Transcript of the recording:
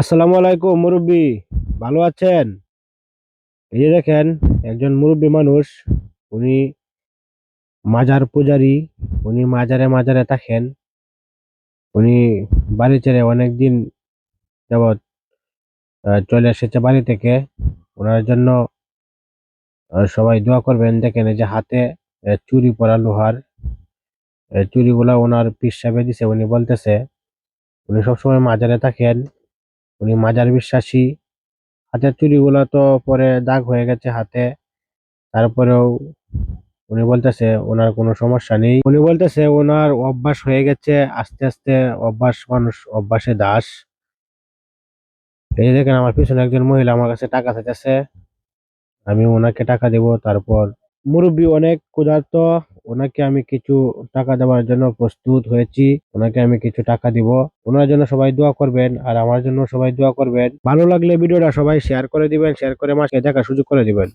আসসালামু আলাইকুম মুরব্বি, ভালো আছেন? এই যে দেখেন, একজন মুরব্বি মানুষ, উনি মাজার পূজারী। উনি মাজারে মাজারে থাকেন। উনি বাড়ি ছেড়ে অনেকদিন যাবৎ চলে এসেছে বাড়ি থেকে। ওনার জন্য সবাই দোয়া করবেন। দেখেন এই যে হাতে চুড়ি পরা লোহার চুড়িগুলা ওনার পীর সাহেব দিছে। উনি বলতেছে উনি সবসময় মাজারে থাকেন, উনি মাজার বিশ্বাসী। হাতের চুড়িগুলা তো পরে দাগ হয়ে গেছে হাতে, তারপরেও উনি বলতেছে ওনার কোনো সমস্যা নেই। উনি বলতেছে ওনার অভ্যাস হয়ে গেছে, আস্তে আস্তে অভ্যাস, মানুষ অভ্যাসে দাস। এই যে দেখেন, আমার পিছনে একজন মহিলা আমার কাছে টাকা চাইতেছে, আমি ওনাকে টাকা দেব। তারপর মুরব্বী অনেক ক্ষুধার্ত, ওনাকে আমি কিছু টাকা দেওয়ার জন্য প্রস্তুত হয়েছি। ওনাকে আমি কিছু টাকা দিব। ওনার জন্য সবাই দোয়া করবেন, আর আমার জন্য সবাই দোয়া করবেন। ভালো লাগলে ভিডিওটা সবাই শেয়ার করে দিবেন, শেয়ার করে মাসকে দেখার সুযোগ করে দিবেন।